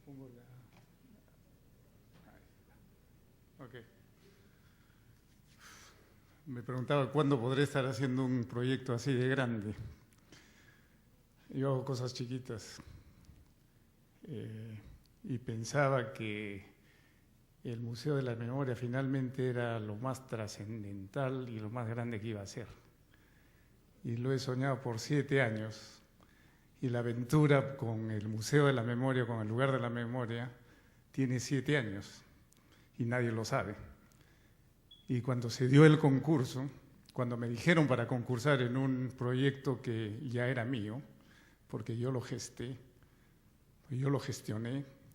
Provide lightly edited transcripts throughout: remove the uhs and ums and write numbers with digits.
pongo la... Ok. Me preguntaba cuándo podré estar haciendo un proyecto así de grande. Yo hago cosas chiquitas y pensaba que el Museo de la Memoria finalmente era lo más trascendental y lo más grande que iba a ser. Y lo he soñado por 7 años. Y la aventura con el Museo de la Memoria, con el lugar de la memoria, tiene 7 años y nadie lo sabe. Y cuando se dio el concurso, cuando me dijeron para concursar en un proyecto que ya era mío, porque yo lo gestioné,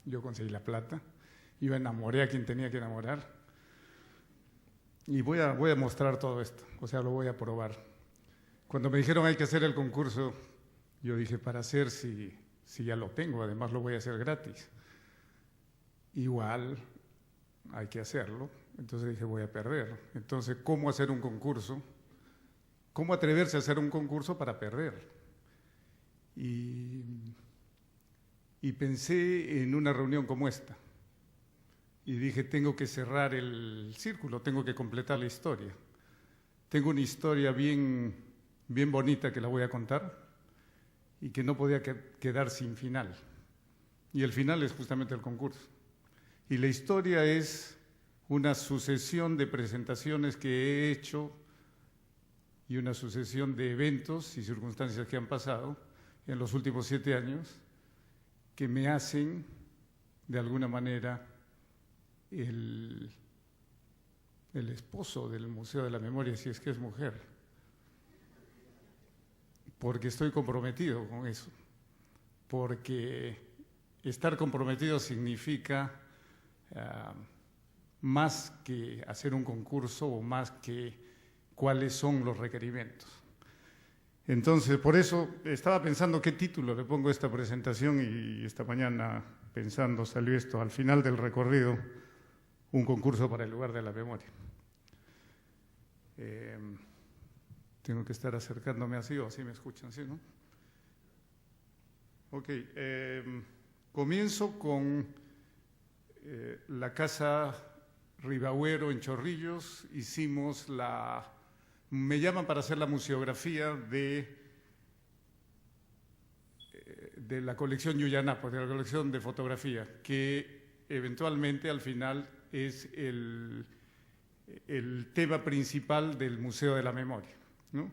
yo conseguí la plata, yo enamoré a quien tenía que enamorar y voy a mostrar todo esto, o sea, lo voy a probar. Cuando me dijeron hay que hacer el concurso, yo dije, ¿para hacer si ya lo tengo? Además lo voy a hacer gratis. Igual hay que hacerlo, entonces dije, voy a perder. Entonces, ¿cómo hacer un concurso? ¿Cómo atreverse a hacer un concurso para perder? Y pensé en una reunión como esta. Y dije, tengo que cerrar el círculo, tengo que completar la historia. Tengo una historia bien bonita que la voy a contar y que no podía quedar sin final. Y el final es justamente el concurso. Y la historia es una sucesión de presentaciones que he hecho y una sucesión de eventos y circunstancias que han pasado en los últimos 7 años que me hacen, de alguna manera, el esposo del Museo de la Memoria, si es que es mujer, porque estoy comprometido con eso, porque estar comprometido significa más que hacer un concurso o más que cuáles son los requerimientos. Entonces, por eso estaba pensando qué título le pongo a esta presentación y esta mañana pensando salió esto, al final del recorrido, un concurso para el lugar de la memoria. Tengo que estar acercándome así o así me escuchan, ¿sí, no? Ok, comienzo con la Casa Ribagüero en Chorrillos. Hicimos me llaman para hacer la museografía de la colección Yuyanapo, de la colección de fotografía, que eventualmente al final es el tema principal del Museo de la Memoria, ¿no?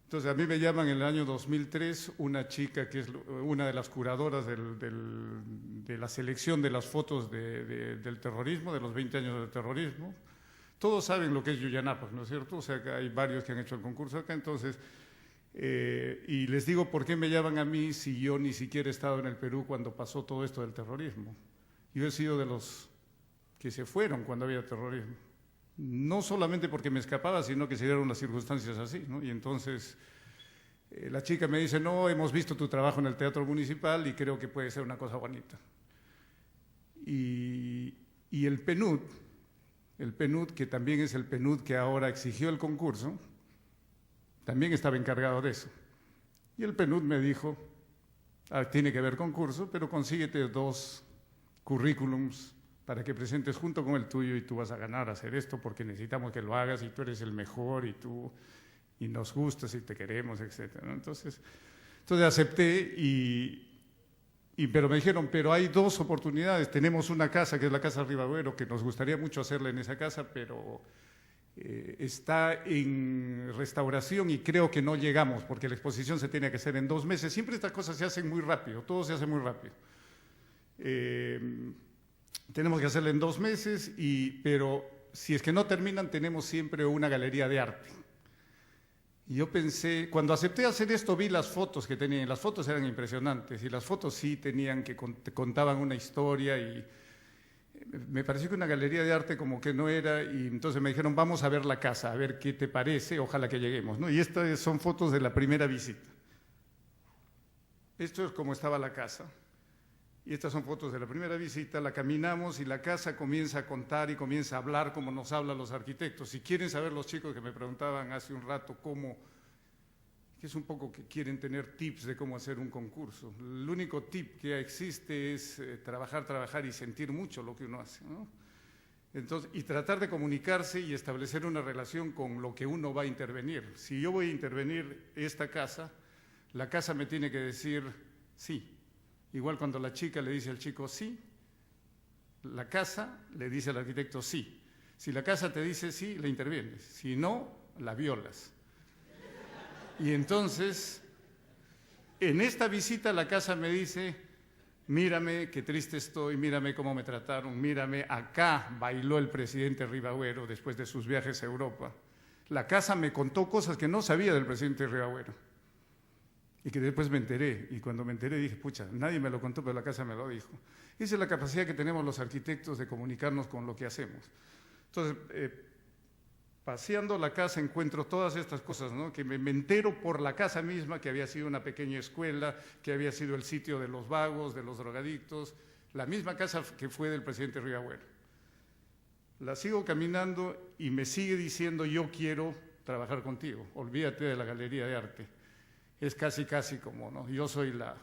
Entonces a mí me llaman en el año 2003 una chica que es una de las curadoras de la selección de las fotos del terrorismo, de los 20 años del terrorismo. Todos saben lo que es Yuyanapo, ¿no es cierto? O sea que hay varios que han hecho el concurso acá, entonces, y les digo por qué me llaman a mí si yo ni siquiera he estado en el Perú cuando pasó todo esto del terrorismo. Yo he sido de los que se fueron cuando había terrorismo. No solamente porque me escapaba, sino que se dieron las circunstancias así, ¿no? Y entonces la chica me dice, no, hemos visto tu trabajo en el Teatro Municipal y creo que puede ser una cosa bonita. Y el PNUD, que también es el PNUD que ahora exigió el concurso, también estaba encargado de eso. Y el PNUD me dijo, tiene que haber concurso, pero consíguete 2 currículums para que presentes junto con el tuyo y tú vas a ganar a hacer esto porque necesitamos que lo hagas y tú eres el mejor y nos gustas y te queremos, etc., ¿no? Entonces acepté pero me dijeron, pero hay 2 oportunidades, tenemos una casa que es la Casa Ribagüero que nos gustaría mucho hacerla en esa casa, pero está en restauración y creo que no llegamos porque la exposición se tiene que hacer en 2 meses. Siempre estas cosas se hacen muy rápido, todo se hace muy rápido. Tenemos que hacerla en 2 meses, pero si es que no terminan, tenemos siempre una galería de arte. Y yo pensé, cuando acepté hacer esto, vi las fotos que tenían. Las fotos eran impresionantes y las fotos sí contaban una historia y me pareció que una galería de arte como que no era, y entonces me dijeron, vamos a ver la casa, a ver qué te parece, ojalá que lleguemos, ¿no? Y estas son fotos de la primera visita. Esto es como estaba la casa. Y estas son fotos de la primera visita, la caminamos y la casa comienza a contar y comienza a hablar como nos hablan los arquitectos. Si quieren saber los chicos que me preguntaban hace un rato que es un poco que quieren tener tips de cómo hacer un concurso. El único tip que existe es trabajar, trabajar y sentir mucho lo que uno hace, ¿no? Entonces, y tratar de comunicarse y establecer una relación con lo que uno va a intervenir. Si yo voy a intervenir esta casa, la casa me tiene que decir sí. Igual cuando la chica le dice al chico sí, la casa le dice al arquitecto sí. Si la casa te dice sí, le intervienes. Si no, la violas. Y entonces, en esta visita la casa me dice, mírame qué triste estoy, mírame cómo me trataron, mírame, acá bailó el presidente Ribagüero después de sus viajes a Europa. La casa me contó cosas que no sabía del presidente Ribagüero y que después me enteré. Y cuando me enteré dije, pucha, nadie me lo contó, pero la casa me lo dijo. Esa es la capacidad que tenemos los arquitectos de comunicarnos con lo que hacemos. Entonces, paseando la casa encuentro todas estas cosas, ¿no? Que me entero por la casa misma, que había sido una pequeña escuela, que había sido el sitio de los vagos, de los drogadictos, la misma casa que fue del presidente Ribagüero. La sigo caminando y me sigue diciendo, yo quiero trabajar contigo, olvídate de la galería de arte. Es casi como, ¿no? Yo soy la...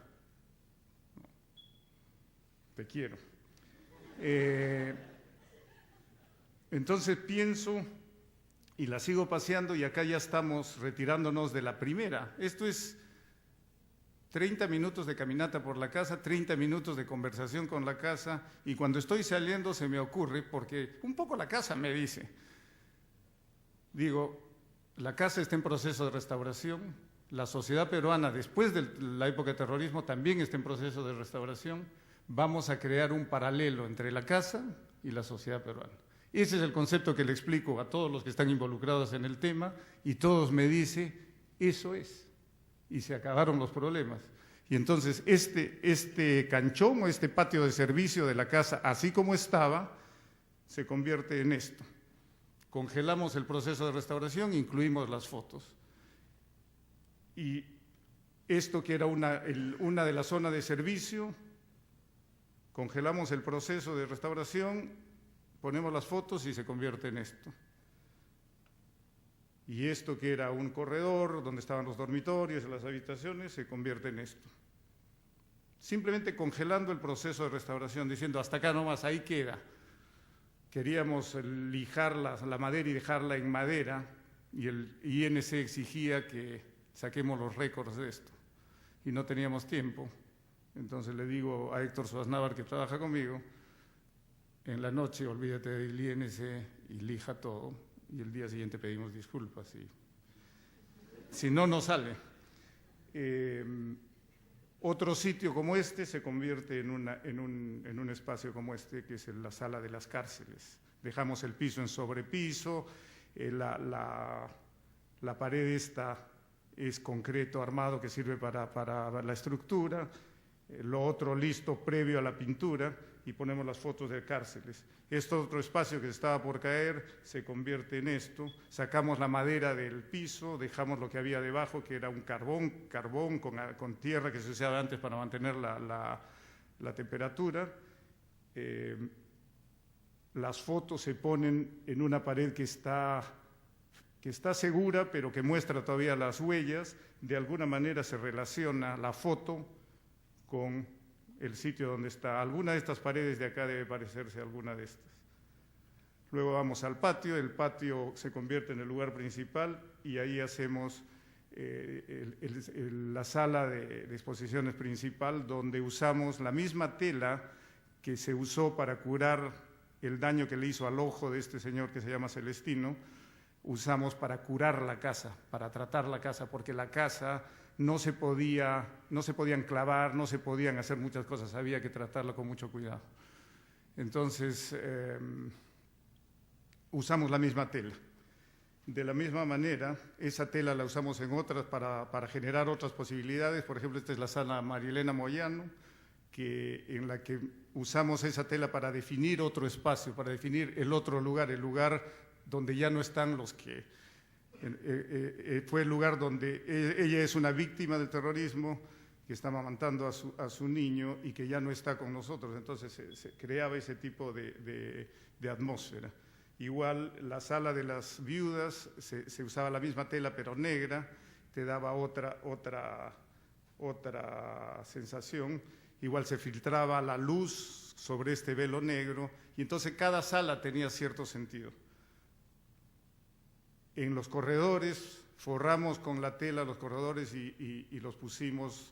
No, te quiero. Entonces pienso... Y la sigo paseando y acá ya estamos retirándonos de la primera. Esto es 30 minutos de caminata por la casa, 30 minutos de conversación con la casa, y cuando estoy saliendo se me ocurre, porque un poco la casa me dice, digo, la casa está en proceso de restauración, la sociedad peruana después de la época de terrorismo también está en proceso de restauración, vamos a crear un paralelo entre la casa y la sociedad peruana. Ese es el concepto que le explico a todos los que están involucrados en el tema y todos me dicen, eso es, y se acabaron los problemas. Y entonces este canchón o este patio de servicio de la casa, así como estaba, se convierte en esto. Congelamos el proceso de restauración, incluimos las fotos. Y esto que era una de las zonas de servicio, congelamos el proceso de restauración, ponemos las fotos y se convierte en esto. Y esto que era un corredor donde estaban los dormitorios y las habitaciones se convierte en esto. Simplemente congelando el proceso de restauración, diciendo hasta acá nomás, ahí queda. Queríamos lijar la madera y dejarla en madera y el INC exigía que saquemos los récords de esto. Y no teníamos tiempo. Entonces le digo a Héctor Suaznávar, que trabaja conmigo, en la noche olvídate del INC y lija todo, y el día siguiente pedimos disculpas. Y si no, no sale. Otro sitio como este se convierte en un espacio como este, que es la sala de las cárceles. Dejamos el piso en sobrepiso, la pared esta es concreto armado que sirve para la estructura, lo otro listo previo a la pintura, y ponemos las fotos de cárceles. Este otro espacio que estaba por caer se convierte en esto, sacamos la madera del piso, dejamos lo que había debajo, que era un carbón con tierra que se usaba antes para mantener la temperatura. Las fotos se ponen en una pared que está segura, pero que muestra todavía las huellas. De alguna manera se relaciona la foto con el sitio donde está. Alguna de estas paredes de acá debe parecerse a alguna de estas. Luego vamos al patio, el patio se convierte en el lugar principal y ahí hacemos la sala de exposiciones principal, donde usamos la misma tela que se usó para curar el daño que le hizo al ojo de este señor que se llama Celestino, usamos para curar la casa, para tratar la casa, porque la casa no se podían clavar, no se podían hacer muchas cosas, había que tratarla con mucho cuidado. Entonces, usamos la misma tela. De la misma manera, esa tela la usamos en otras para generar otras posibilidades. Por ejemplo, esta es la sala Marilena Moyano, en la que usamos esa tela para definir otro espacio, para definir el otro lugar, el lugar donde ya no están los que... fue el lugar donde ella es una víctima del terrorismo, que está amamantando a su niño y que ya no está con nosotros. Entonces se creaba ese tipo de atmósfera. Igual la sala de las viudas, se usaba la misma tela pero negra, te daba otra sensación. Igual se filtraba la luz sobre este velo negro y entonces cada sala tenía cierto sentido. En los corredores forramos con la tela los corredores y los pusimos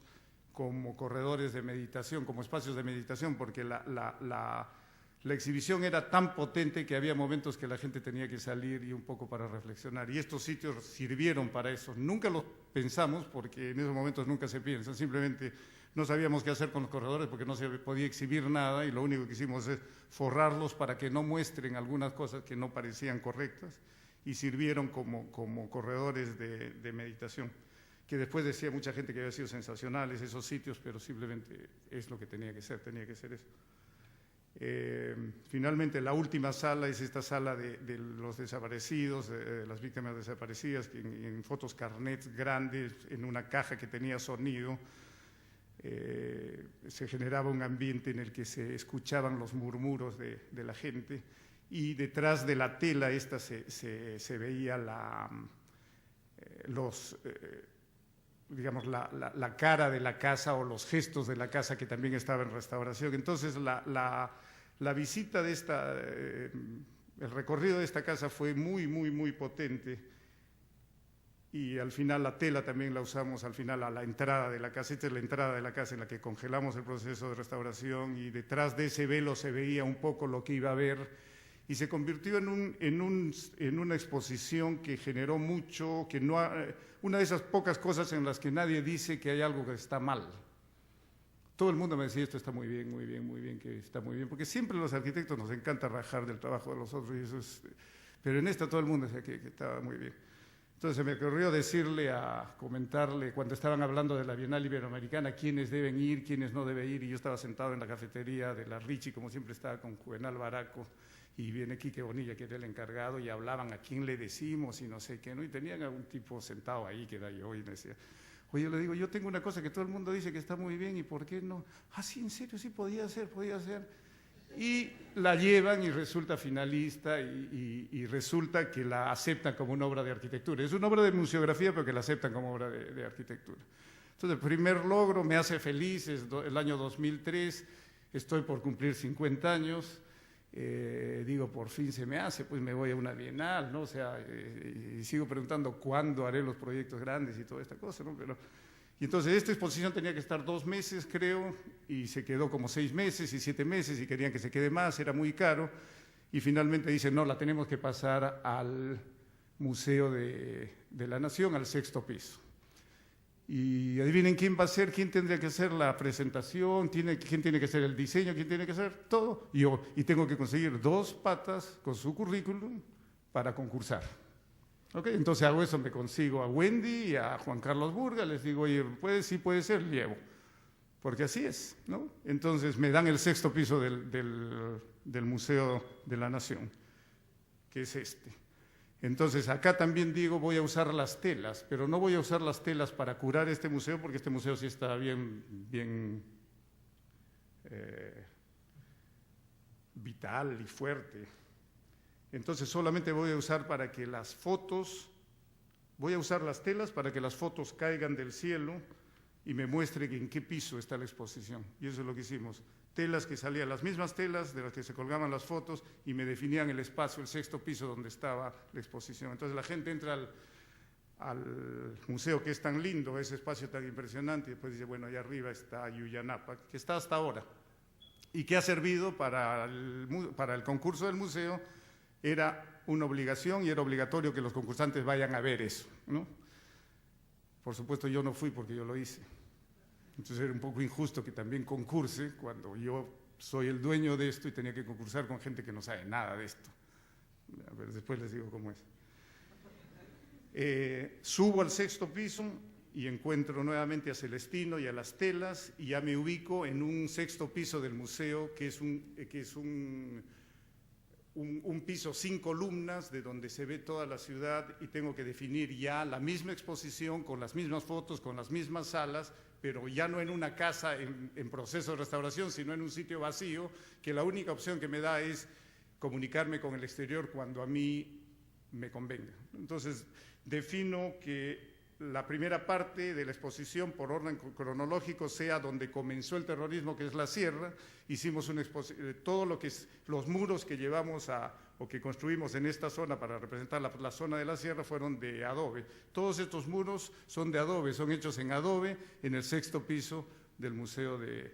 como corredores de meditación, como espacios de meditación, porque la exhibición era tan potente que había momentos que la gente tenía que salir y un poco para reflexionar. Y estos sitios sirvieron para eso. Nunca lo pensamos, porque en esos momentos nunca se piensa, simplemente no sabíamos qué hacer con los corredores porque no se podía exhibir nada y lo único que hicimos es forrarlos para que no muestren algunas cosas que no parecían correctas y sirvieron como corredores de meditación, que después decía mucha gente que había sido sensacionales esos sitios, pero simplemente es lo que tenía que ser eso. Finalmente, la última sala es esta sala de los desaparecidos, de las víctimas desaparecidas, en fotos carnets grandes, en una caja que tenía sonido. Se generaba un ambiente en el que se escuchaban los murmuros de la gente y detrás de la tela esta se veía digamos, la cara de la casa o los gestos de la casa que también estaba en restauración. Entonces la visita de el recorrido de esta casa fue muy, muy, muy potente. Y al final la tela también la usamos al final a la entrada de la casa. Esta es la entrada de la casa en la que congelamos el proceso de restauración y detrás de ese velo se veía un poco lo que iba a haber y se convirtió en una exposición que generó mucho, una de esas pocas cosas en las que nadie dice que hay algo que está mal. Todo el mundo me decía, esto está muy bien, muy bien, muy bien, que está muy bien, porque siempre los arquitectos nos encanta rajar del trabajo de los otros, pero en esta todo el mundo decía que estaba muy bien. Entonces se me ocurrió comentarle, cuando estaban hablando de la Bienal Iberoamericana, quiénes deben ir, quiénes no deben ir, y yo estaba sentado en la cafetería de la Richie, como siempre estaba con Juvenal Baraco, y viene Quique Bonilla, que era el encargado, y hablaban a quién le decimos y no sé qué, ¿no? Y tenían a un tipo sentado ahí, que era yo, y me decía, oye, yo le digo, yo tengo una cosa que todo el mundo dice que está muy bien, ¿y por qué no? Ah, sí, en serio, sí, podía ser. Y la llevan y resulta finalista y resulta que la aceptan como una obra de arquitectura. Es una obra de museografía, pero que la aceptan como obra de arquitectura. Entonces, el primer logro me hace feliz, es el año 2003, estoy por cumplir 50 años, digo, por fin se me hace, pues me voy a una bienal, ¿no? O sea, y sigo preguntando cuándo haré los proyectos grandes y toda esta cosa, ¿no? Y entonces esta exposición tenía que estar 2 meses, creo, y se quedó como 6 meses y 7 meses y querían que se quede más, era muy caro, y finalmente dicen, no, la tenemos que pasar al Museo de la Nación, al 6º piso. Y adivinen quién va a ser, quién tendría que hacer la presentación, quién tiene que hacer el diseño, quién tiene que hacer todo. Yo, y tengo que conseguir 2 patas con su currículum para concursar. ¿Okay? Entonces hago eso, me consigo a Wendy y a Juan Carlos Burga, les digo, oye, sí puede ser, llevo. Porque así es, ¿no? Entonces me dan el 6º piso del Museo de la Nación, que es este. Entonces acá también digo, voy a usar las telas, pero no voy a usar las telas para curar este museo, porque este museo sí está bien vital y fuerte. Entonces solamente voy a usar voy a usar las telas para que las fotos caigan del cielo y me muestren en qué piso está la exposición. Y eso es lo que hicimos. Telas que salían, las mismas telas de las que se colgaban las fotos y me definían el espacio, el 6º piso donde estaba la exposición. Entonces la gente entra al museo que es tan lindo, ese espacio tan impresionante, y después dice, bueno, allá arriba está Yuyanapa, que está hasta ahora, y que ha servido para el concurso del museo. Era una obligación y era obligatorio que los concursantes vayan a ver eso, ¿no? Por supuesto yo no fui porque yo lo hice. Entonces era un poco injusto que también concurse cuando yo soy el dueño de esto y tenía que concursar con gente que no sabe nada de esto. A ver, después les digo cómo es. Subo al 6º piso y encuentro nuevamente a Celestino y a las telas y ya me ubico en un 6º piso del museo que es un piso sin columnas de donde se ve toda la ciudad y tengo que definir ya la misma exposición con las mismas fotos, con las mismas salas, pero ya no en una casa en proceso de restauración, sino en un sitio vacío, que la única opción que me da es comunicarme con el exterior cuando a mí me convenga. Entonces, defino que la primera parte de la exposición por orden cronológico sea donde comenzó el terrorismo, que es la sierra. Hicimos una todo lo que es los muros que llevamos o que construimos en esta zona para representar la zona de la sierra fueron de adobe. Todos estos muros son de adobe, son hechos en adobe en el 6º piso del Museo de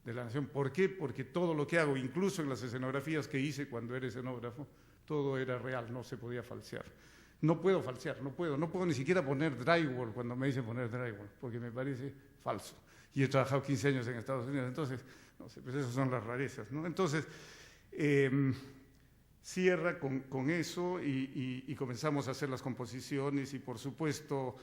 la Nación. ¿Por qué? Porque todo lo que hago, incluso en las escenografías que hice cuando era escenógrafo, todo era real, no se podía falsear. No puedo falsear, no puedo ni siquiera poner drywall cuando me dicen poner drywall, porque me parece falso. Y he trabajado 15 años en Estados Unidos, entonces, no sé, pues esas son las rarezas, ¿no? Entonces, cierra con eso y comenzamos a hacer las composiciones y, por supuesto,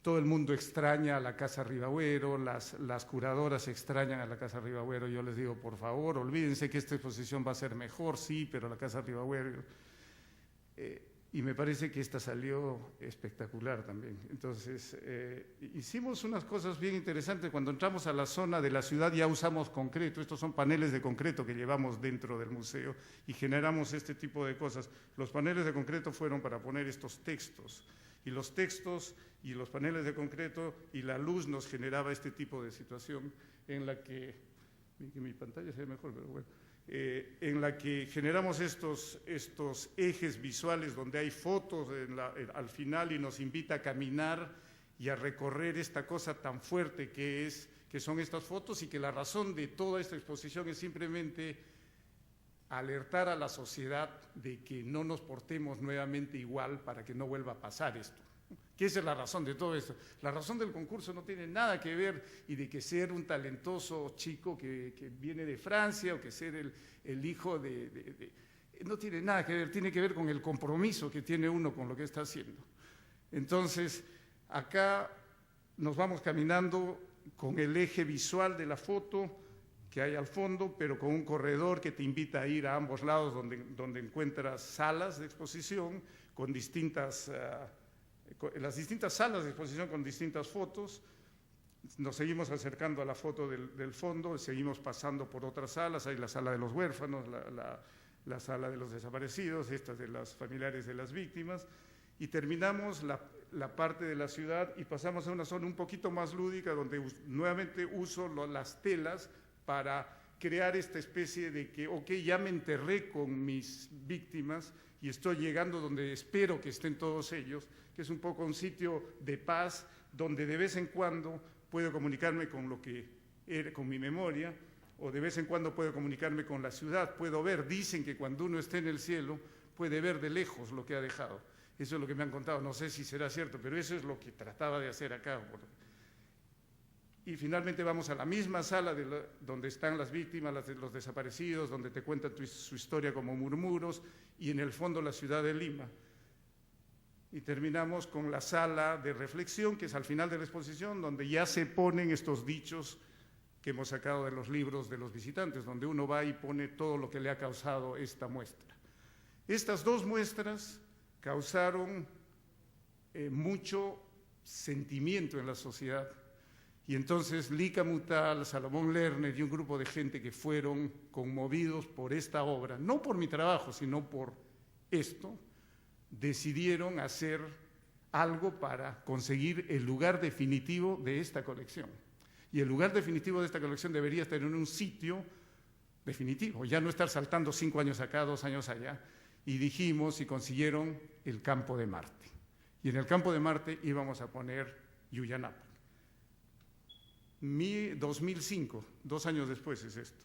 todo el mundo extraña a la Casa Ribagüero, las curadoras extrañan a la Casa Ribagüero. Yo les digo, por favor, olvídense que esta exposición va a ser mejor, sí, pero la Casa Ribagüero... y me parece que esta salió espectacular también. Entonces, hicimos unas cosas bien interesantes. Cuando entramos a la zona de la ciudad ya usamos concreto. Estos son paneles de concreto que llevamos dentro del museo y generamos este tipo de cosas. Los paneles de concreto fueron para poner estos textos. Y los textos y los paneles de concreto y la luz nos generaba este tipo de situación en la que mi pantalla se ve mejor, pero bueno. En la que generamos estos ejes visuales donde hay fotos al final y nos invita a caminar y a recorrer esta cosa tan fuerte que son estas fotos, y que la razón de toda esta exposición es simplemente alertar a la sociedad de que no nos portemos nuevamente igual para que no vuelva a pasar esto. Que esa es la razón de todo esto. La razón del concurso no tiene nada que ver y de que ser un talentoso chico que viene de Francia o que ser el hijo no tiene nada que ver, tiene que ver con el compromiso que tiene uno con lo que está haciendo. Entonces, acá nos vamos caminando con el eje visual de la foto que hay al fondo, pero con un corredor que te invita a ir a ambos lados donde encuentras salas de exposición con las distintas salas de exposición con distintas fotos. Nos seguimos acercando a la foto del fondo, seguimos pasando por otras salas. Hay la sala de los huérfanos, la sala de los desaparecidos, estas de los familiares de las víctimas, y terminamos la parte de la ciudad y pasamos a una zona un poquito más lúdica donde nuevamente uso las telas para crear esta especie de que, ok, ya me enterré con mis víctimas y estoy llegando donde espero que estén todos ellos, que es un poco un sitio de paz donde de vez en cuando puedo comunicarme con con mi memoria, o de vez en cuando puedo comunicarme con la ciudad, puedo ver. Dicen que cuando uno esté en el cielo puede ver de lejos lo que ha dejado. Eso es lo que me han contado, no sé si será cierto, pero eso es lo que trataba de hacer acá. Y finalmente vamos a la misma sala donde están las víctimas, los desaparecidos, donde te cuentan su historia como murmuros, y en el fondo la ciudad de Lima. Y terminamos con la sala de reflexión, que es al final de la exposición, donde ya se ponen estos dichos que hemos sacado de los libros de los visitantes, donde uno va y pone todo lo que le ha causado esta muestra. Estas dos muestras causaron mucho sentimiento en la sociedad. Y entonces Lika Mutal, Salomón Lerner y un grupo de gente que fueron conmovidos por esta obra, no por mi trabajo, sino por esto, decidieron hacer algo para conseguir el lugar definitivo de esta colección. Y el lugar definitivo de esta colección debería estar en un sitio definitivo, ya no estar saltando 5 años acá, 2 años allá. Y dijimos y consiguieron el Campo de Marte. Y en el Campo de Marte íbamos a poner Yuyanapan. 2005, 2 años después es esto.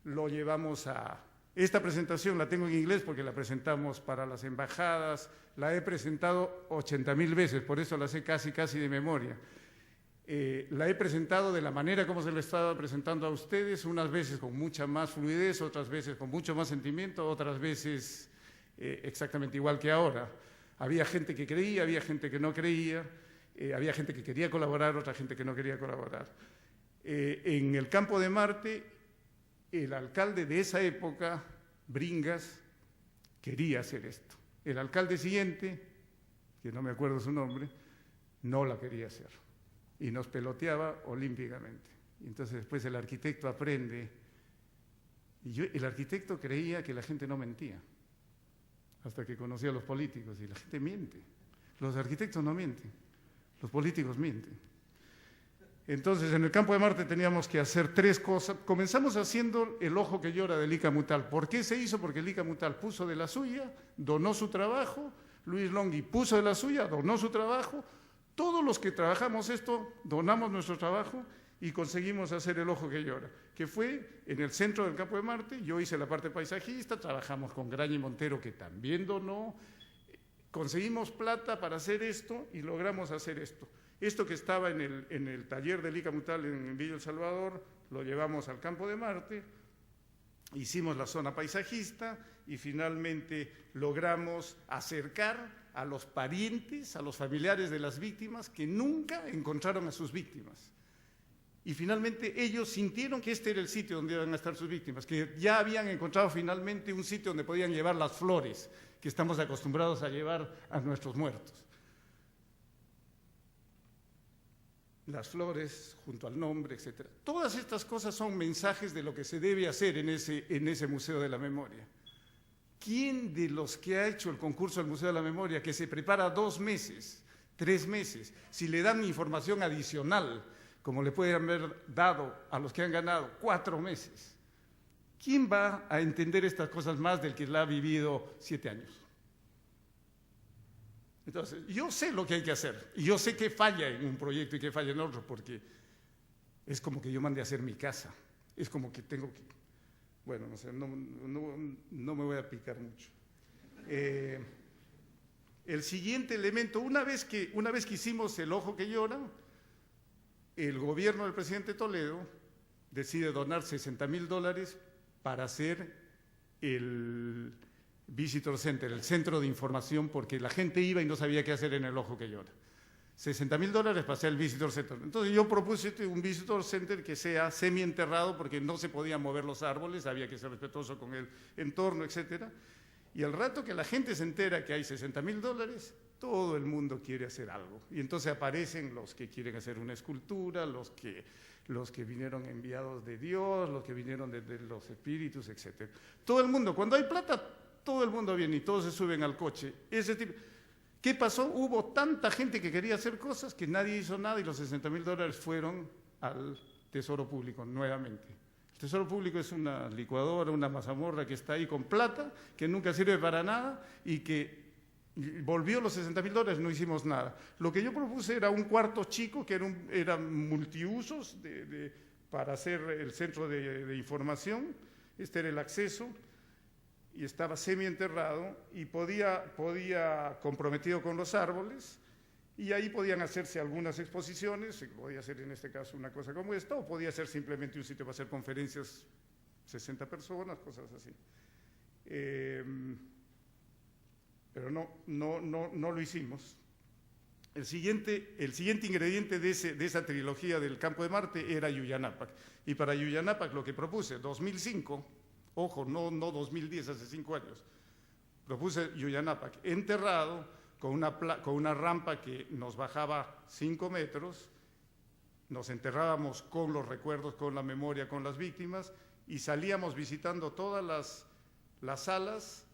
Lo llevamos a... Esta presentación la tengo en inglés porque la presentamos para las embajadas, la he presentado 80.000 veces, por eso la sé casi de memoria. La he presentado de la manera como se la estaba presentando a ustedes, unas veces con mucha más fluidez, otras veces con mucho más sentimiento, otras veces exactamente igual que ahora. Había gente que creía, había gente que no creía, había gente que quería colaborar, otra gente que no quería colaborar. En el Campo de Marte, el alcalde de esa época, Bringas, quería hacer esto. El alcalde siguiente, que no me acuerdo su nombre, no la quería hacer. Y nos peloteaba olímpicamente. Y entonces después el arquitecto aprende. Y el arquitecto creía que la gente no mentía, hasta que conocía a los políticos, y la gente miente. Los arquitectos no mienten. Los políticos mienten. Entonces, en el Campo de Marte teníamos que hacer 3 cosas. Comenzamos haciendo el ojo que llora del Ica Mutal. ¿Por qué se hizo? Porque el Ica Mutal puso de la suya, donó su trabajo, Luis Longhi puso de la suya, donó su trabajo. Todos los que trabajamos esto, donamos nuestro trabajo y conseguimos hacer el ojo que llora, que fue en el centro del Campo de Marte. Yo hice la parte paisajista, trabajamos con Graña y Montero, que también donó. Conseguimos plata para hacer esto y logramos hacer esto. Esto que estaba en el taller del Ica Mutal en Villa El Salvador, lo llevamos al Campo de Marte, hicimos la zona paisajista y finalmente logramos acercar a los parientes, a los familiares de las víctimas que nunca encontraron a sus víctimas. Y finalmente ellos sintieron que este era el sitio donde iban a estar sus víctimas, que ya habían encontrado finalmente un sitio donde podían llevar las flores que estamos acostumbrados a llevar a nuestros muertos. Las flores junto al nombre, etc. Todas estas cosas son mensajes de lo que se debe hacer en ese Museo de la Memoria. ¿Quién de los que ha hecho el concurso del Museo de la Memoria, que se prepara 2 meses, 3 meses, si le dan información adicional, como le pueden haber dado a los que han ganado 4 meses, quién va a entender estas cosas más del que la ha vivido 7 años? Entonces, yo sé lo que hay que hacer, y yo sé que falla en un proyecto y que falla en otro, porque es como que yo mande a hacer mi casa, es como que tengo que, bueno, no sé, no me voy a picar mucho. El siguiente elemento, una vez que hicimos el ojo que llora, el gobierno del presidente Toledo decide donar $60,000 para hacer el Visitor Center, el centro de información, porque la gente iba y no sabía qué hacer en el ojo que llora. $60,000 para hacer el Visitor Center. Entonces yo propuse un Visitor Center que sea semienterrado, porque no se podían mover los árboles, había que ser respetuoso con el entorno, etc. Y al rato que la gente se entera que hay $60,000, todo el mundo quiere hacer algo. Y entonces aparecen los que quieren hacer una escultura, los que vinieron enviados de Dios, los que vinieron de los espíritus, etc. Todo el mundo, cuando hay plata, todo el mundo viene y todos se suben al coche. Ese tipo. ¿Qué pasó? Hubo tanta gente que quería hacer cosas que nadie hizo nada y los $60,000 fueron al Tesoro Público nuevamente. El Tesoro Público es una licuadora, una mazamorra que está ahí con plata, que nunca sirve para nada y que volvió los $60,000, no hicimos nada. Lo que yo propuse era un cuarto chico que era multiusos para hacer el centro de información. Este era el acceso y estaba semienterrado y podía comprometido con los árboles, y ahí podían hacerse algunas exposiciones, podía ser en este caso una cosa como esta, o podía ser simplemente un sitio para hacer conferencias, 60 personas, cosas así. Pero no lo hicimos. El siguiente ingrediente de esa trilogía del Campo de Marte era Yuyanapac, y para Yuyanapac lo que propuse, 2005, ojo, no 2010, hace 5 años, propuse Yuyanapac enterrado con una rampa que nos bajaba 5 metros, nos enterrábamos con los recuerdos, con la memoria, con las víctimas, y salíamos visitando todas las salas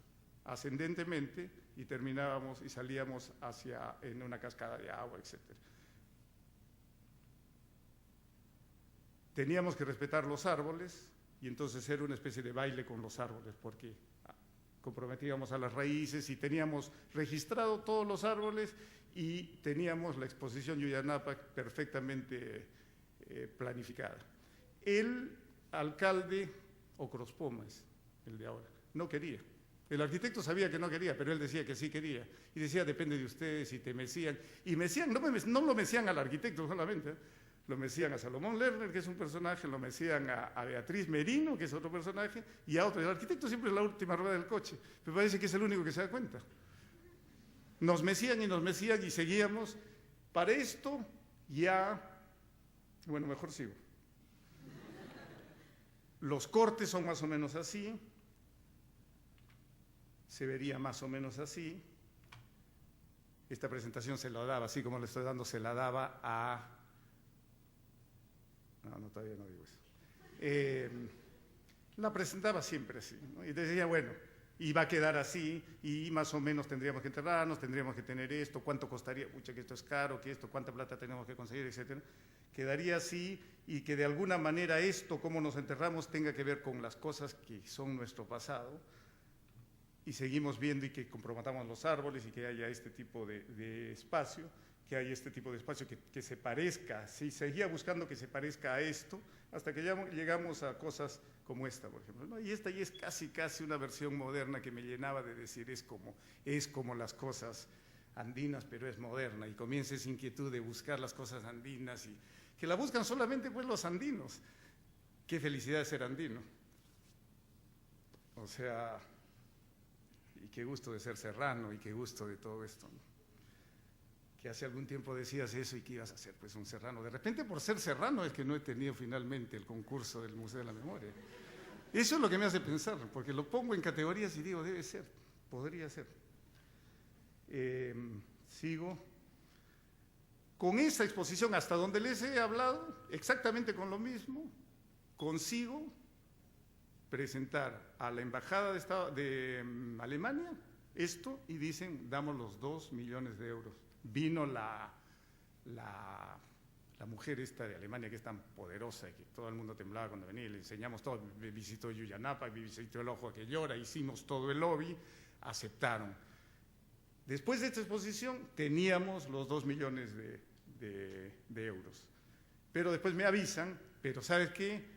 ascendentemente y terminábamos y salíamos en una cascada de agua, etc. Teníamos que respetar los árboles, y entonces era una especie de baile con los árboles, porque comprometíamos a las raíces y teníamos registrado todos los árboles y teníamos la exposición Yuyanapac perfectamente planificada. El alcalde Ocrospoma, el de ahora, no quería. El arquitecto sabía que no quería, pero él decía que sí quería. Y decía, depende de ustedes, y te mecían. Y mecían, no lo mecían al arquitecto solamente, lo mecían a Salomón Lerner, que es un personaje, lo mecían a Beatriz Merino, que es otro personaje, y a otro. El arquitecto siempre es la última rueda del coche, me parece que es el único que se da cuenta. Nos mecían y seguíamos. Para esto ya, bueno, mejor sigo. Los cortes son más o menos así, se vería más o menos así. Esta presentación se la daba, así como le estoy dando, se la daba a... No, todavía no digo eso. La presentaba siempre así, ¿no? Y decía, bueno, y va a quedar así, y más o menos tendríamos que enterrarnos, tendríamos que tener esto, cuánto costaría, pucha, que esto es caro, que esto, cuánta plata tenemos que conseguir, etcétera. Quedaría así, y que de alguna manera esto, cómo nos enterramos, tenga que ver con las cosas que son nuestro pasado, y seguimos viendo y que comprometamos los árboles y que haya este tipo de espacio, que haya este tipo de espacio que se parezca, sí, seguía buscando que se parezca a esto, hasta que ya llegamos a cosas como esta, por ejemplo, ¿no? Y esta ya es casi una versión moderna que me llenaba de decir, es como las cosas andinas, pero es moderna, y comienza esa inquietud de buscar las cosas andinas, y que la buscan solamente pues los andinos. Qué felicidad ser andino. O sea, y qué gusto de ser serrano, y qué gusto de todo esto, ¿no? Que hace algún tiempo decías eso y que ibas a ser pues un serrano. De repente por ser serrano es que no he tenido finalmente el concurso del Museo de la Memoria. Eso es lo que me hace pensar, porque lo pongo en categorías y digo, debe ser, podría ser. Sigo. Con esa exposición, hasta donde les he hablado, exactamente con lo mismo, consigo presentar a la Embajada de Alemania esto y dicen, damos los 2 millones de euros. Vino la mujer esta de Alemania, que es tan poderosa y que todo el mundo temblaba cuando venía, y le enseñamos todo, me visitó Yuyanapa, me visitó El Ojo que Llora, hicimos todo el lobby, aceptaron. Después de esta exposición teníamos los 2 millones de euros, pero después me avisan, pero ¿sabes qué?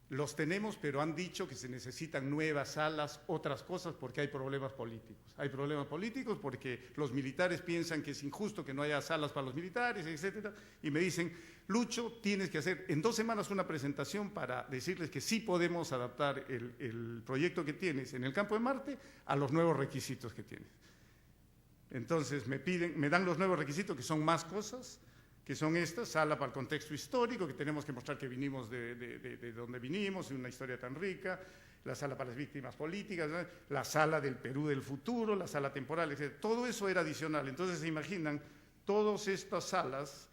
Los tenemos, pero han dicho que se necesitan nuevas salas, otras cosas, porque hay problemas políticos. Hay problemas políticos porque los militares piensan que es injusto que no haya salas para los militares, etcétera. Y me dicen, Lucho, tienes que hacer en 2 semanas una presentación para decirles que sí podemos adaptar el proyecto que tienes en el campo de Marte a los nuevos requisitos que tienes. Entonces me dan los nuevos requisitos, que son más cosas, que son estas: sala para el contexto histórico, que tenemos que mostrar que vinimos de donde vinimos, de una historia tan rica, la sala para las víctimas políticas, ¿no? La sala del Perú del futuro, la sala temporal, etc. Todo eso era adicional. Entonces se imaginan todas estas salas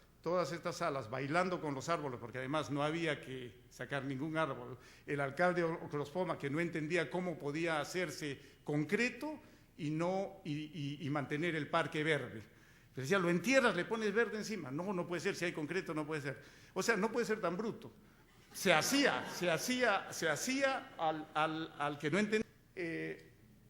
bailando con los árboles, porque además no había que sacar ningún árbol. El alcalde Oclospoma, que no entendía cómo podía hacerse concreto y mantener el parque verde. Pero decía, lo entierras, le pones verde encima. No, no puede ser, si hay concreto no puede ser. O sea, no puede ser tan bruto. Se hacía al que no entendía.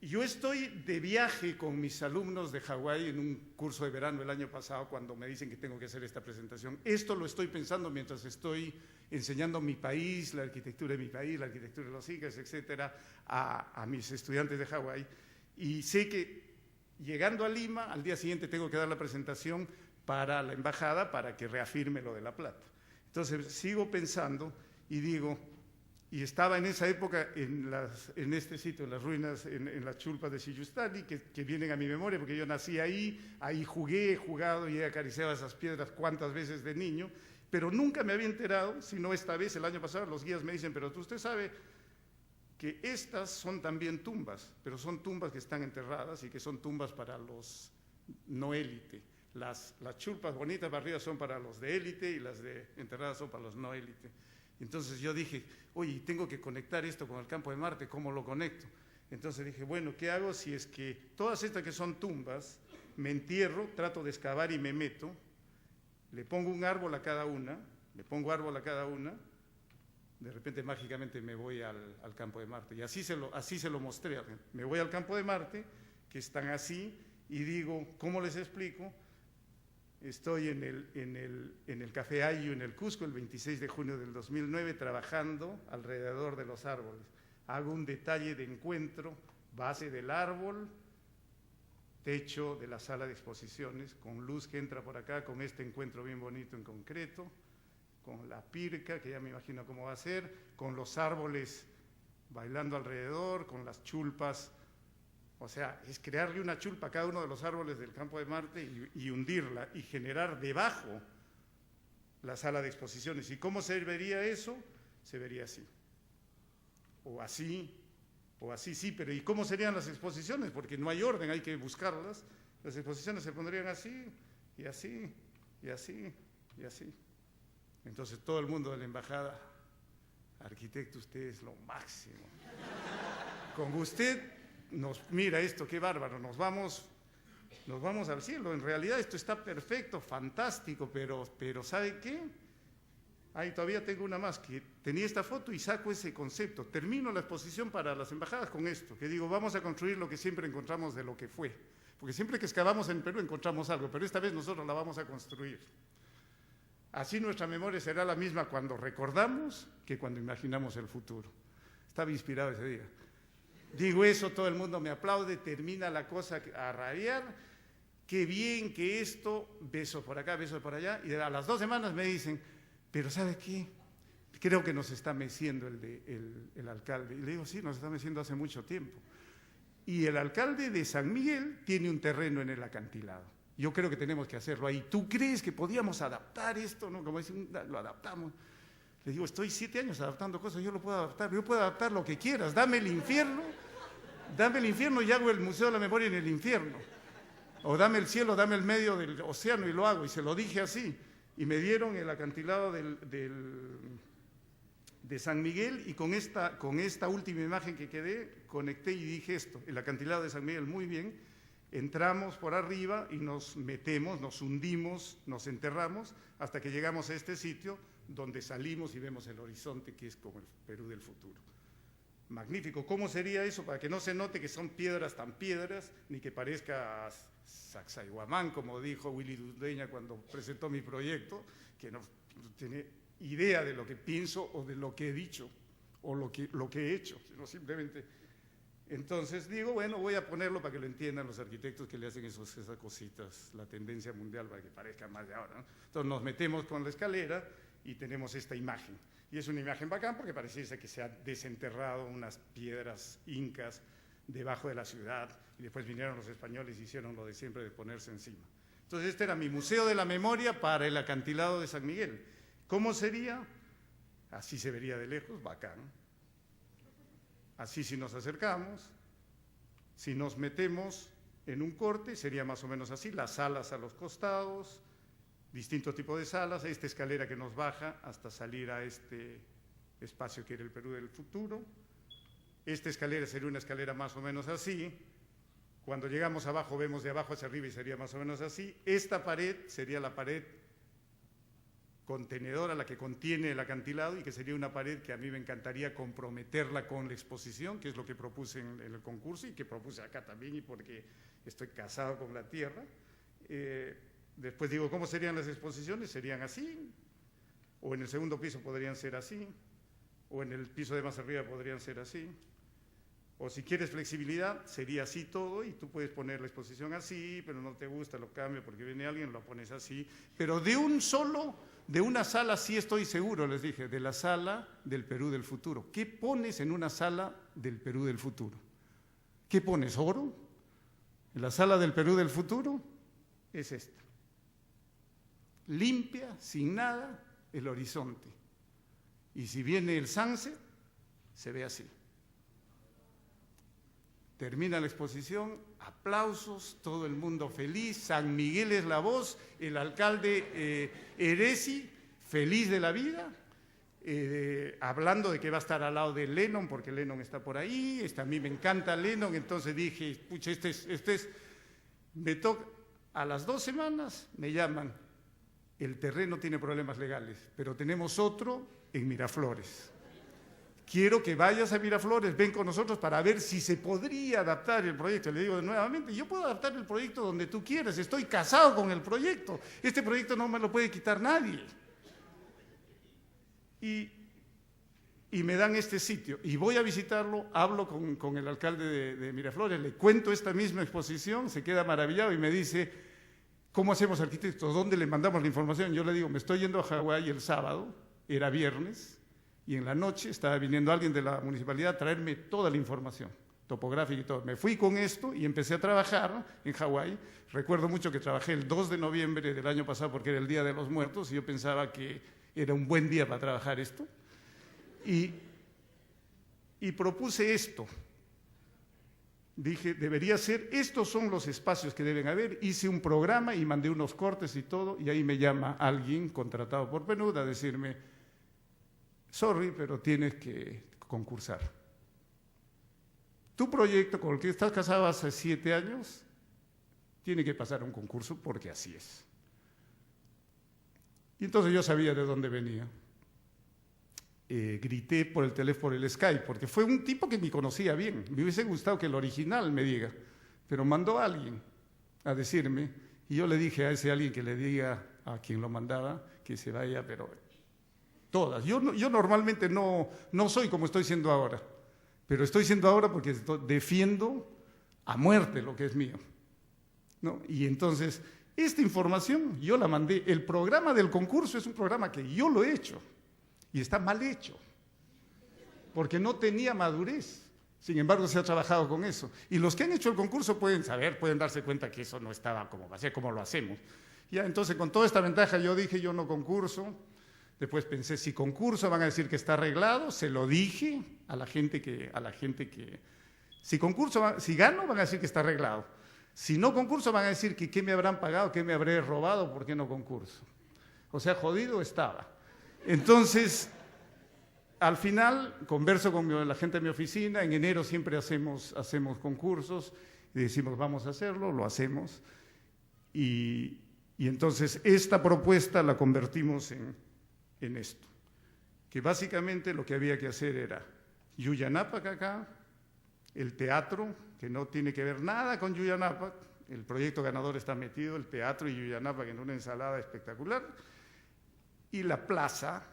Yo estoy de viaje con mis alumnos de Hawái en un curso de verano el año pasado, cuando me dicen que tengo que hacer esta presentación. Esto lo estoy pensando mientras estoy enseñando mi país, la arquitectura de mi país, la arquitectura de los incas, etcétera, a mis estudiantes de Hawái. Y sé que llegando a Lima, al día siguiente tengo que dar la presentación para la embajada para que reafirme lo de La Plata. Entonces sigo pensando y digo, y estaba en esa época en este sitio, en las ruinas, en las chulpas de Sillustani, que vienen a mi memoria porque yo nací ahí jugué, he jugado y he acariciado esas piedras cuantas veces de niño, pero nunca me había enterado, sino esta vez, el año pasado, los guías me dicen, pero usted sabe que estas son también tumbas, pero son tumbas que están enterradas y que son tumbas para los no élite. Las chulpas bonitas para arriba son para los de élite y las de enterradas son para los no élite. Entonces yo dije, oye, tengo que conectar esto con el campo de Marte, ¿cómo lo conecto? Entonces dije, bueno, ¿qué hago si es que todas estas que son tumbas, me entierro, trato de excavar y me meto, le pongo un árbol a cada una, de repente mágicamente me voy al campo de Marte? Y así se lo mostré. Me voy al campo de Marte, que están así, y digo, ¿cómo les explico? Estoy en el Café Ayu en el Cusco el 26 de junio del 2009 trabajando alrededor de los árboles. Hago un detalle de encuentro, base del árbol, techo de la sala de exposiciones, con luz que entra por acá, con este encuentro bien bonito en concreto, con la pirca, que ya me imagino cómo va a ser, con los árboles bailando alrededor, con las chulpas. O sea, es crearle una chulpa a cada uno de los árboles del campo de Marte y hundirla y generar debajo la sala de exposiciones. ¿Y cómo se vería eso? Se vería así. O así sí, pero ¿y cómo serían las exposiciones? Porque no hay orden, hay que buscarlas. Las exposiciones se pondrían así, y así, y así, y así. Entonces todo el mundo de la embajada, arquitecto, usted es lo máximo. Con usted mira esto, qué bárbaro, nos vamos al cielo. En realidad esto está perfecto, fantástico, pero ¿sabe qué? Ahí todavía tengo una más, que tenía esta foto y saco ese concepto. Termino la exposición para las embajadas con esto, que digo, vamos a construir lo que siempre encontramos de lo que fue. Porque siempre que excavamos en Perú encontramos algo, pero esta vez nosotros la vamos a construir. Así nuestra memoria será la misma cuando recordamos que cuando imaginamos el futuro. Estaba inspirado ese día. Digo eso, todo el mundo me aplaude, termina la cosa a rabiar. Qué bien que esto, beso por acá, beso por allá. Y a las 2 semanas me dicen, pero ¿sabe qué? Creo que nos está meciendo el alcalde. Y le digo, sí, nos está meciendo hace mucho tiempo. Y el alcalde de San Miguel tiene un terreno en el acantilado. Yo creo que tenemos que hacerlo ahí. ¿Tú crees que podíamos adaptar esto? ¿No? Como dicen, lo adaptamos. Le digo, estoy 7 años adaptando cosas, yo lo puedo adaptar. Yo puedo adaptar lo que quieras. Dame el infierno y hago el Museo de la Memoria en el infierno. O dame el cielo, dame el medio del océano y lo hago. Y se lo dije así. Y me dieron el acantilado de San Miguel, y con esta última imagen que quedé, conecté y dije esto, el acantilado de San Miguel, muy bien, entramos por arriba y nos metemos, nos hundimos, nos enterramos, hasta que llegamos a este sitio, donde salimos y vemos el horizonte, que es como el Perú del futuro. Magnífico. ¿Cómo sería eso? Para que no se note que son piedras tan piedras, ni que parezca Sacsayhuamán, como dijo Willy Dudleña cuando presentó mi proyecto, que no tiene idea de lo que pienso o de lo que he dicho o lo que he hecho, sino simplemente. Entonces digo, bueno, voy a ponerlo para que lo entiendan los arquitectos que le hacen esas cositas, la tendencia mundial, para que parezca más de ahora, ¿no? Entonces nos metemos con la escalera y tenemos esta imagen. Y es una imagen bacán porque pareciese que se ha desenterrado unas piedras incas debajo de la ciudad, y después vinieron los españoles y hicieron lo de siempre de ponerse encima. Entonces este era mi Museo de la Memoria para el acantilado de San Miguel. ¿Cómo sería? Así se vería de lejos, bacán. Así si nos acercamos, si nos metemos en un corte, sería más o menos así, las salas a los costados, distintos tipos de salas, esta escalera que nos baja hasta salir a este espacio que era el Perú del futuro. Esta escalera sería una escalera más o menos así. Cuando llegamos abajo, vemos de abajo hacia arriba y sería más o menos así. Esta pared sería la pared contenedora, la que contiene el acantilado, y que sería una pared que a mí me encantaría comprometerla con la exposición, que es lo que propuse en el concurso y que propuse acá también, y porque estoy casado con la tierra. Después digo, ¿cómo serían las exposiciones? Serían así, o en el segundo piso podrían ser así, o en el piso de más arriba podrían ser así, o si quieres flexibilidad, sería así todo, y tú puedes poner la exposición así, pero no te gusta, lo cambio porque viene alguien, lo pones así, pero de una sala sí estoy seguro, les dije, de la sala del Perú del futuro. ¿Qué pones en una sala del Perú del futuro? ¿Qué pones? ¿Oro? En la sala del Perú del futuro es esta. Limpia, sin nada, el horizonte. Y si viene el sunset, se ve así. Termina la exposición, aplausos, todo el mundo feliz, San Miguel es la voz, el alcalde Eresi, feliz de la vida, hablando de que va a estar al lado de Lennon, porque Lennon está por ahí, a mí me encanta Lennon, entonces dije, pucha, me toca, a las 2 semanas me llaman, el terreno tiene problemas legales, pero tenemos otro en Miraflores. Quiero que vayas a Miraflores, ven con nosotros para ver si se podría adaptar el proyecto. Le digo nuevamente, yo puedo adaptar el proyecto donde tú quieras, estoy casado con el proyecto, este proyecto no me lo puede quitar nadie. Y me dan este sitio, y voy a visitarlo, hablo con el alcalde de Miraflores, le cuento esta misma exposición, se queda maravillado y me dice, ¿cómo hacemos, arquitecto? ¿Dónde le mandamos la información? Yo le digo, me estoy yendo a Hawái el sábado, era viernes, y en la noche estaba viniendo alguien de la municipalidad a traerme toda la información, topográfica y todo. Me fui con esto y empecé a trabajar en Hawái. Recuerdo mucho que trabajé el 2 de noviembre del año pasado porque era el Día de los Muertos y yo pensaba que era un buen día para trabajar esto. Y propuse esto. Dije, debería ser, estos son los espacios que deben haber. Hice un programa y mandé unos cortes y todo, y ahí me llama alguien contratado por PNUD a decirme, sorry, pero tienes que concursar. tu proyecto con el que estás casado hace 7 años tiene que pasar a un concurso porque así es. Y entonces yo sabía de dónde venía. Grité por el teléfono, por el Skype, porque fue un tipo que me conocía bien. Me hubiese gustado que el original me diga, pero mandó a alguien a decirme, y yo le dije a ese alguien que le diga a quien lo mandaba que se vaya, pero todas. Yo normalmente no soy como estoy siendo ahora, pero estoy siendo ahora porque defiendo a muerte lo que es mío, ¿no? Y entonces, esta información yo la mandé. El programa del concurso es un programa que yo lo he hecho. Y está mal hecho, porque no tenía madurez. Sin embargo, se ha trabajado con eso. Y los que han hecho el concurso pueden saber, pueden darse cuenta que eso no estaba como va a ser, como lo hacemos. Ya, entonces, con toda esta ventaja, yo dije, yo no concurso. Después pensé, si concurso van a decir que está arreglado. Se lo dije a la gente que si concurso, si gano, van a decir que está arreglado. Si no concurso, van a decir que qué me habrán pagado, qué me habré robado, por qué no concurso. O sea, jodido estaba. Entonces, al final, converso con la gente de mi oficina. En enero siempre hacemos concursos y decimos, vamos a hacerlo, lo hacemos. Y entonces, esta propuesta la convertimos en esto. Que básicamente lo que había que hacer era Yuya-Nápac acá, el teatro, que no tiene que ver nada con Yuya-Nápac. El proyecto ganador está metido, el teatro y Yuya-Nápac en una ensalada espectacular. Y la plaza,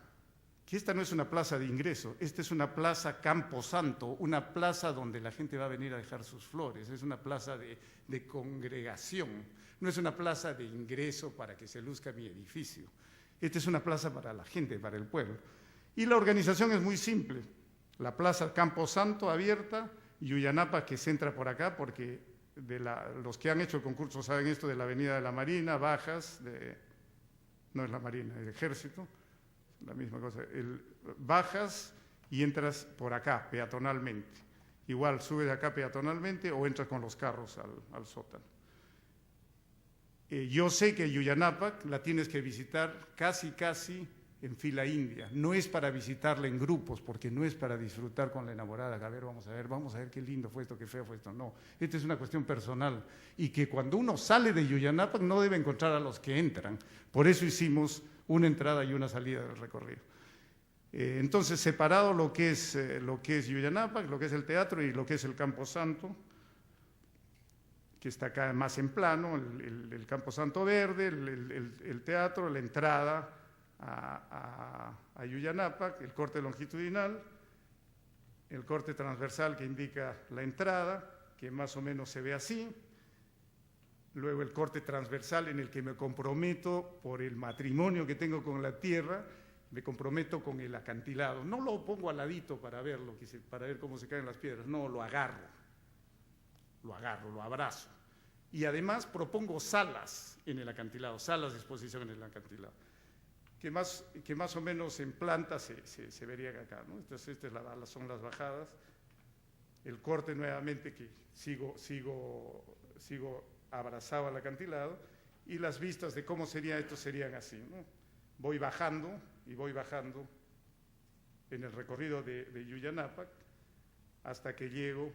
que esta no es una plaza de ingreso, esta es una plaza Camposanto, una plaza donde la gente va a venir a dejar sus flores, es una plaza de congregación, no es una plaza de ingreso para que se luzca mi edificio. Esta es una plaza para la gente, para el pueblo. Y la organización es muy simple, la plaza Camposanto abierta, Yuya-Nápac que se entra por acá, porque los que han hecho el concurso saben esto de la Avenida de la Marina, bajas, no es la Marina, el Ejército, la misma cosa. Bajas y entras por acá, peatonalmente. Igual, subes de acá peatonalmente o entras con los carros al sótano. Yo sé que Yuya-Nápac la tienes que visitar casi en fila india. No es para visitarla en grupos, porque no es para disfrutar con la enamorada. A ver, vamos a ver qué lindo fue esto, qué feo fue esto. No, esta es una cuestión personal. Y que cuando uno sale de Yuya-Nápac no debe encontrar a los que entran. Por eso hicimos una entrada y una salida del recorrido. Entonces, separado lo que es Yuya-Nápac, lo que es el teatro y lo que es el Camposanto, que está acá más en plano, el Camposanto verde, el teatro, la entrada a Yuya-Nápac, el corte longitudinal, el corte transversal que indica la entrada, que más o menos se ve así, luego el corte transversal en el que me comprometo por el matrimonio que tengo con la tierra, me comprometo con el acantilado. No lo pongo al ladito para verlo, para ver cómo se caen las piedras, no, lo agarro, lo abrazo. Y además propongo salas en el acantilado, salas de exposición en el acantilado, que más o menos en planta se vería acá, ¿no? Entonces, son las bajadas, el corte nuevamente que sigo abrazado al acantilado, y las vistas de cómo sería esto serían así, ¿no? Voy bajando en el recorrido de Yuya-Nápac hasta que llego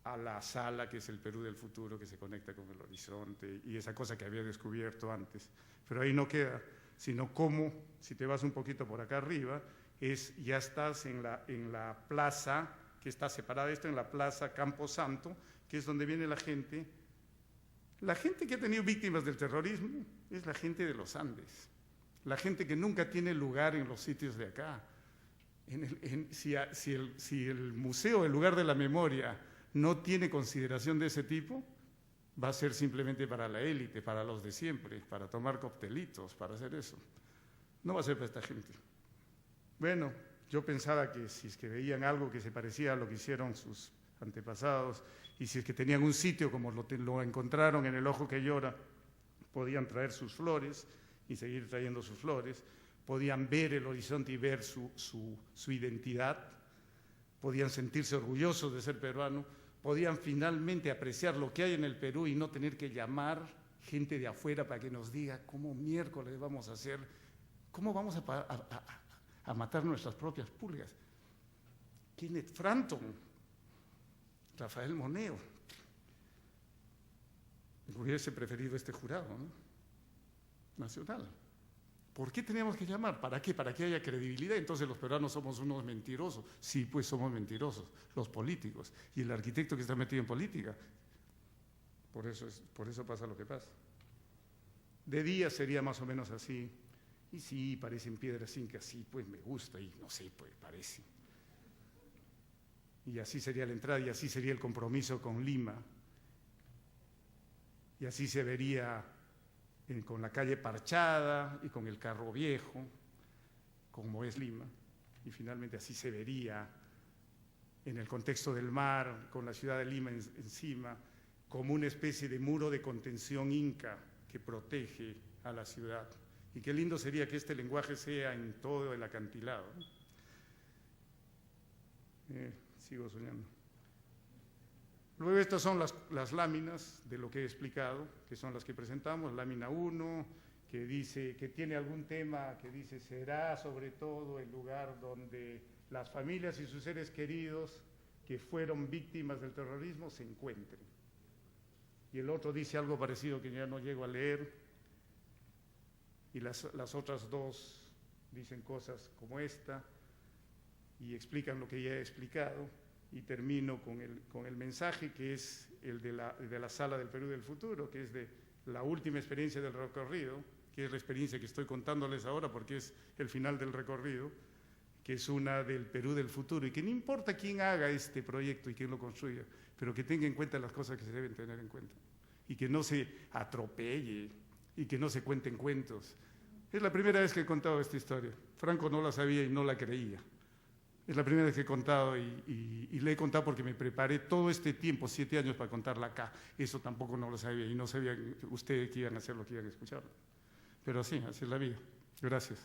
a la sala que es el Perú del futuro, que se conecta con el horizonte y esa cosa que había descubierto antes. Pero ahí no queda, sino cómo, si te vas un poquito por acá arriba, ya estás en la plaza, que está separada esto, en la plaza Camposanto, que es donde viene la gente. La gente que ha tenido víctimas del terrorismo es la gente de los Andes, la gente que nunca tiene lugar en los sitios de acá. Si el museo, el lugar de la memoria, no tiene consideración de ese tipo, va a ser simplemente para la élite, para los de siempre, para tomar coctelitos, para hacer eso. No va a ser para esta gente. Bueno, yo pensaba que si es que veían algo que se parecía a lo que hicieron sus antepasados, y si es que tenían un sitio como lo encontraron en el Ojo que Llora, podían traer sus flores y seguir trayendo sus flores, podían ver el horizonte y ver su identidad, podían sentirse orgullosos de ser peruanos, podían finalmente apreciar lo que hay en el Perú y no tener que llamar gente de afuera para que nos diga cómo miércoles vamos a hacer, cómo vamos a matar nuestras propias pulgas. Kenneth Frampton, Rafael Moneo. Hubiese preferido este jurado, ¿no? Nacional. ¿Por qué teníamos que llamar? ¿Para qué? Para que haya credibilidad. Entonces los peruanos somos unos mentirosos. Sí, pues somos mentirosos, los políticos. Y el arquitecto que está metido en política. Por eso pasa lo que pasa. De día sería más o menos así. Y sí, parecen piedras incas, sí, pues me gusta, y no sé, pues parece. Y así sería la entrada, y así sería el compromiso con Lima. Y así se vería con la calle parchada y con el carro viejo, como es Lima. Y finalmente así se vería en el contexto del mar, con la ciudad de Lima encima, como una especie de muro de contención inca que protege a la ciudad. Y qué lindo sería que este lenguaje sea en todo el acantilado. Sigo soñando. Luego estas son las láminas de lo que he explicado, que son las que presentamos. Lámina 1, que dice que tiene algún tema que dice será sobre todo el lugar donde las familias y sus seres queridos que fueron víctimas del terrorismo se encuentren. Y el otro dice algo parecido que ya no llego a leer. Y las otras dos dicen cosas como esta y explican lo que ya he explicado, y termino con el mensaje que es el de la Sala del Perú del Futuro, que es de la última experiencia del recorrido, que es la experiencia que estoy contándoles ahora porque es el final del recorrido, que es una del Perú del futuro, y que no importa quién haga este proyecto y quién lo construya, pero que tenga en cuenta las cosas que se deben tener en cuenta, y que no se atropelle, y que no se cuenten cuentos. Es la primera vez que he contado esta historia. Franco no la sabía y no la creía. Es la primera vez que he contado y le he contado porque me preparé todo este tiempo, 7 años, para contarla acá. Eso tampoco no lo sabía y no sabía ustedes que iban a hacer lo que iban a escuchar. Pero sí, así es la vida. Gracias.